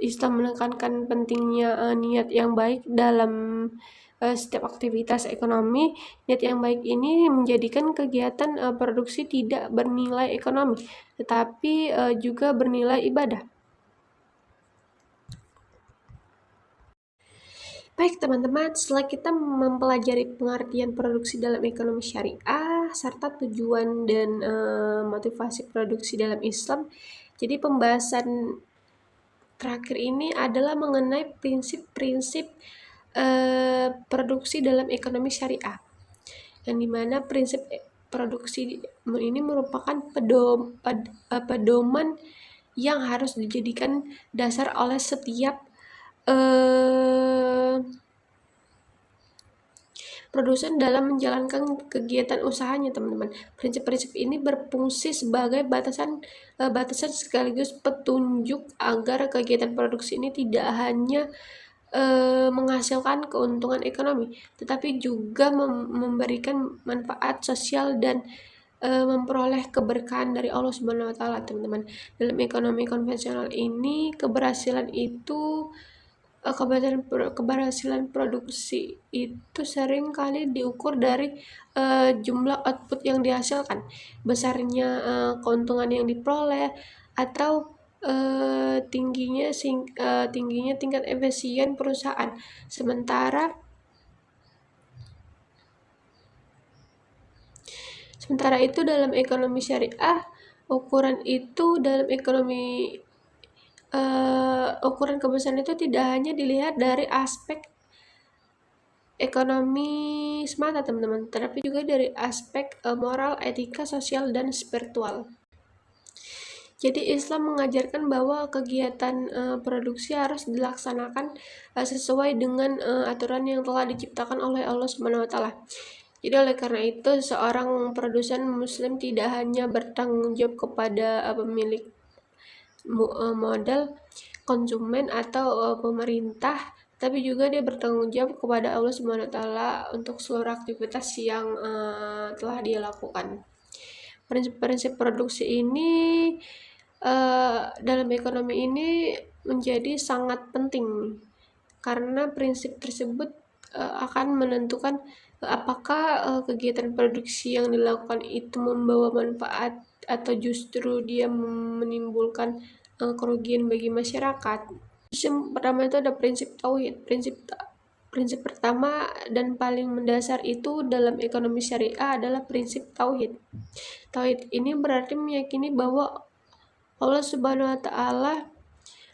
Islam menekankan pentingnya niat yang baik dalam setiap aktivitas ekonomi. Niat yang baik ini menjadikan kegiatan produksi tidak bernilai ekonomi, tetapi juga bernilai ibadah. Baik teman-teman, setelah kita mempelajari pengertian produksi dalam ekonomi syariah serta tujuan dan motivasi produksi dalam Islam, jadi pembahasan terakhir ini adalah mengenai prinsip-prinsip produksi dalam ekonomi syariah, yang dimana prinsip produksi ini merupakan pedoman yang harus dijadikan dasar oleh setiap produsen dalam menjalankan kegiatan usahanya, teman-teman. Prinsip-prinsip ini berfungsi sebagai batasan sekaligus petunjuk agar kegiatan produksi ini tidak hanya menghasilkan keuntungan ekonomi, tetapi juga memberikan manfaat sosial dan memperoleh keberkahan dari Allah Subhanahu wa Ta'ala, teman-teman. Dalam ekonomi konvensional ini, keberhasilan produksi itu sering kali diukur dari jumlah output yang dihasilkan, besarnya keuntungan yang diperoleh, atau tingginya tingkat efisien perusahaan. Sementara itu dalam ekonomi syariah, ukuran kebesaran itu tidak hanya dilihat dari aspek ekonomi semata, teman-teman, tetapi juga dari aspek moral, etika, sosial, dan spiritual. Jadi Islam mengajarkan bahwa kegiatan produksi harus dilaksanakan sesuai dengan aturan yang telah diciptakan oleh Allah Subhanahu wa taala. Jadi oleh karena itu seorang produsen muslim tidak hanya bertanggung jawab kepada pemilik modal, konsumen atau pemerintah, tapi juga dia bertanggung jawab kepada Allah Subhanahu wa taala untuk seluruh aktivitas yang telah dia lakukan. Prinsip-prinsip produksi ini dalam ekonomi ini menjadi sangat penting karena prinsip tersebut akan menentukan apakah kegiatan produksi yang dilakukan itu membawa manfaat atau justru dia menimbulkan kerugian bagi masyarakat. Yang pertama itu ada prinsip tauhid. Prinsip pertama dan paling mendasar itu dalam ekonomi syariah adalah prinsip tauhid. Tauhid ini berarti meyakini bahwa Allah Subhanahu wa taala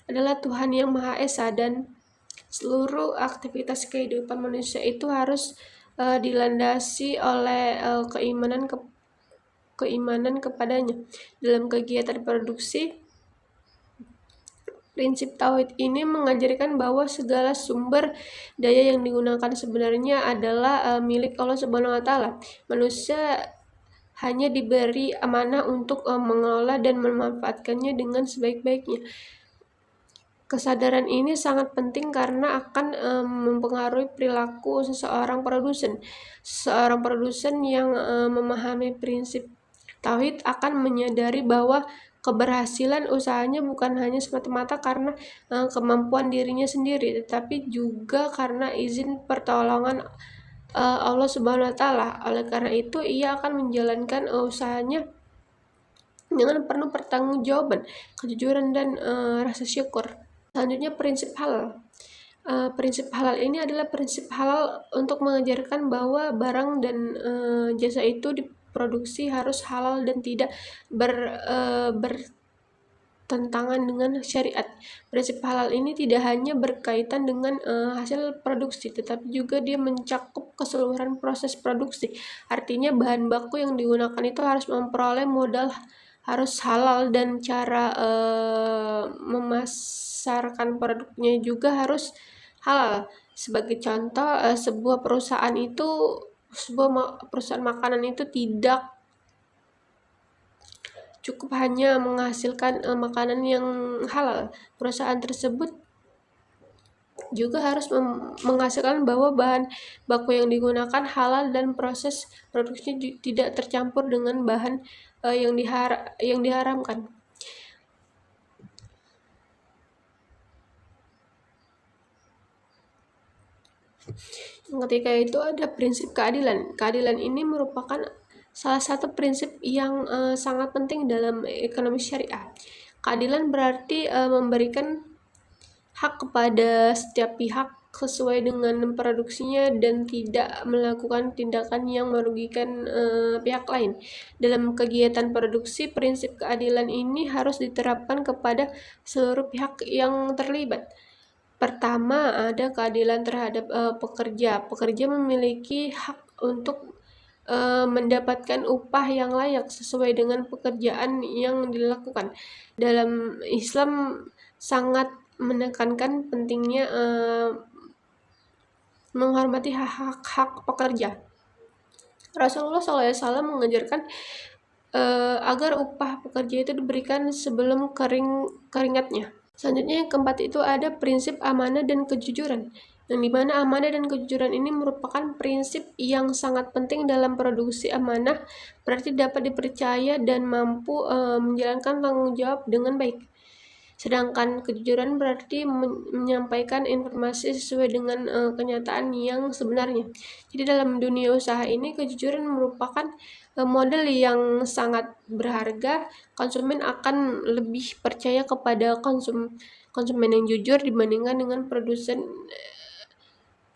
adalah Tuhan yang Maha Esa dan seluruh aktivitas kehidupan manusia itu harus dilandasi oleh keimanan kepadanya. Dalam kegiatan produksi, prinsip tauhid ini mengajarkan bahwa segala sumber daya yang digunakan sebenarnya adalah milik Allah Subhanahu wa taala. Manusia hanya diberi amanah untuk mengelola dan memanfaatkannya dengan sebaik-baiknya. Kesadaran ini sangat penting karena akan mempengaruhi perilaku seseorang produsen. Seorang produsen yang memahami prinsip tauhid akan menyadari bahwa keberhasilan usahanya bukan hanya semata-mata karena kemampuan dirinya sendiri, tetapi juga karena izin pertolongan Allah Subhanahu wa taala. Oleh karena itu, ia akan menjalankan usahanya dengan penuh pertanggungjawaban, kejujuran dan rasa syukur. Selanjutnya prinsip halal. Prinsip halal ini adalah prinsip halal untuk mengajarkan bahwa barang dan jasa itu diproduksi harus halal dan tidak bertentangan dengan syariat. Prinsip halal ini tidak hanya berkaitan dengan hasil produksi, tetapi juga dia mencakup keseluruhan proses produksi. Artinya bahan baku yang digunakan itu harus memperoleh modal harus halal dan cara memasarkan produknya juga harus halal. Sebagai contoh, sebuah perusahaan makanan itu tidak cukup hanya menghasilkan makanan yang halal. Perusahaan tersebut juga harus menghasilkan bahwa bahan baku yang digunakan halal dan proses produksinya tidak tercampur dengan bahan yang diharamkan. Ketika itu ada prinsip keadilan. Keadilan ini merupakan salah satu prinsip yang sangat penting dalam ekonomi syariah. Keadilan berarti memberikan hak kepada setiap pihak sesuai dengan produksinya dan tidak melakukan tindakan yang merugikan pihak lain. Dalam kegiatan produksi, prinsip keadilan ini harus diterapkan kepada seluruh pihak yang terlibat. Pertama, ada keadilan terhadap pekerja. Pekerja memiliki hak untuk mendapatkan upah yang layak sesuai dengan pekerjaan yang dilakukan. Dalam Islam sangat menekankan pentingnya menghormati hak-hak pekerja. Rasulullah SAW mengajarkan agar upah pekerja itu diberikan sebelum keringatnya. Selanjutnya yang keempat itu ada prinsip amanah dan kejujuran. Yang dimana amanah dan kejujuran ini merupakan prinsip yang sangat penting dalam produksi. Amanah berarti dapat dipercaya dan mampu menjalankan tanggung jawab dengan baik. Sedangkan kejujuran berarti menyampaikan informasi sesuai dengan kenyataan yang sebenarnya. Jadi dalam dunia usaha ini kejujuran merupakan modal yang sangat berharga. Konsumen akan lebih percaya kepada konsumen yang jujur dibandingkan dengan produsen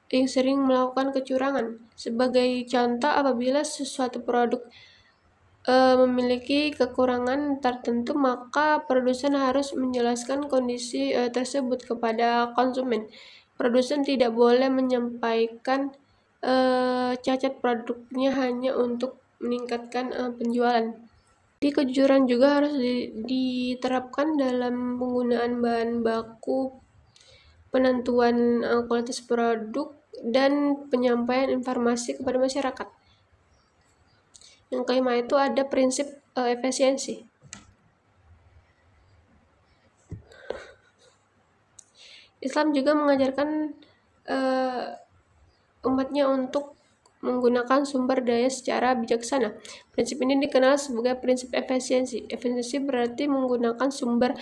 yang sering melakukan kecurangan. Sebagai contoh, apabila sesuatu produk memiliki kekurangan tertentu, maka produsen harus menjelaskan kondisi tersebut kepada konsumen. Produsen tidak boleh menyampaikan cacat produknya hanya untuk meningkatkan penjualan. Jadi kejujuran juga harus diterapkan dalam penggunaan bahan baku, penentuan kualitas produk, dan penyampaian informasi kepada masyarakat. Yang kelima itu ada prinsip efisiensi. Islam juga mengajarkan umatnya untuk menggunakan sumber daya secara bijaksana. Prinsip ini dikenal sebagai prinsip efisiensi. Efisiensi berarti menggunakan sumber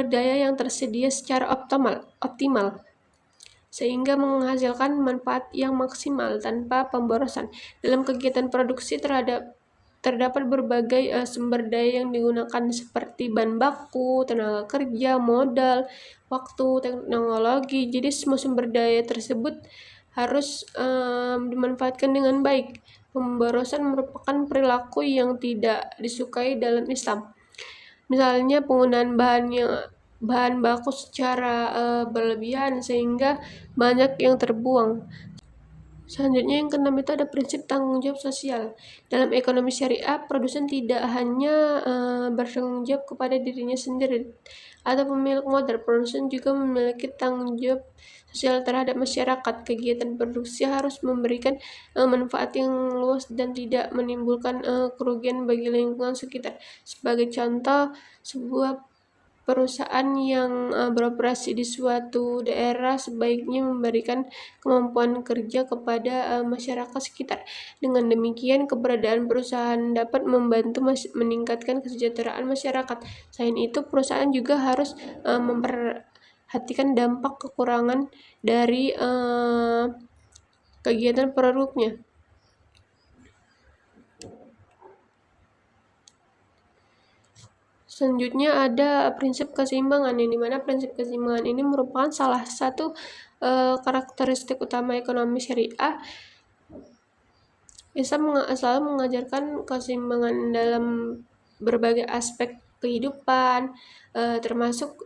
daya yang tersedia secara optimal sehingga menghasilkan manfaat yang maksimal tanpa pemborosan. Dalam kegiatan produksi terdapat berbagai sumber daya yang digunakan seperti bahan baku, tenaga kerja, modal, waktu, teknologi. Jadi semua sumber daya tersebut harus dimanfaatkan dengan baik. Pemborosan merupakan perilaku yang tidak disukai dalam Islam. Misalnya penggunaan bahan baku secara berlebihan sehingga banyak yang terbuang. Selanjutnya yang keenam itu ada prinsip tanggung jawab sosial. Dalam ekonomi syariah, produsen tidak hanya bertanggung jawab kepada dirinya sendiri atau pemilik modal. Produsen juga memiliki tanggung jawab sosial terhadap masyarakat. Kegiatan produksi harus memberikan manfaat yang luas dan tidak menimbulkan kerugian bagi lingkungan sekitar. Sebagai contoh, sebuah perusahaan yang beroperasi di suatu daerah sebaiknya memberikan kemampuan kerja kepada masyarakat sekitar. Dengan demikian, keberadaan perusahaan dapat membantu meningkatkan kesejahteraan masyarakat. Selain itu, perusahaan juga harus memperhatikan dampak kekurangan dari kegiatan produknya. Selanjutnya ada prinsip keseimbangan, yang dimana prinsip keseimbangan ini merupakan salah satu karakteristik utama ekonomi syariah. Islam selalu mengajarkan keseimbangan dalam berbagai aspek kehidupan, termasuk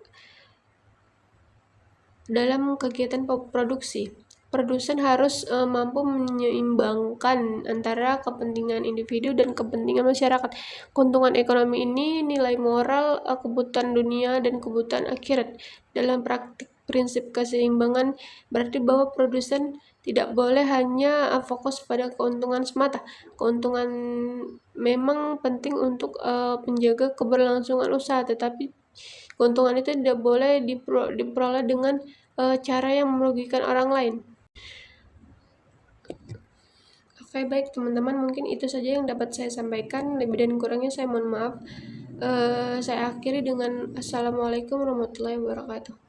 dalam kegiatan produksi. Produsen harus mampu menyeimbangkan antara kepentingan individu dan kepentingan masyarakat. Keuntungan ekonomi ini nilai moral, kebutuhan dunia, dan kebutuhan akhirat. Dalam praktik prinsip keseimbangan berarti bahwa produsen tidak boleh hanya fokus pada keuntungan semata. Keuntungan memang penting untuk menjaga keberlangsungan usaha, tetapi keuntungan itu tidak boleh diperoleh dengan cara yang merugikan orang lain. Oke, baik teman-teman, mungkin itu saja yang dapat saya sampaikan. Lebih dan kurangnya saya mohon maaf. Saya akhiri dengan Assalamualaikum warahmatullahi wabarakatuh.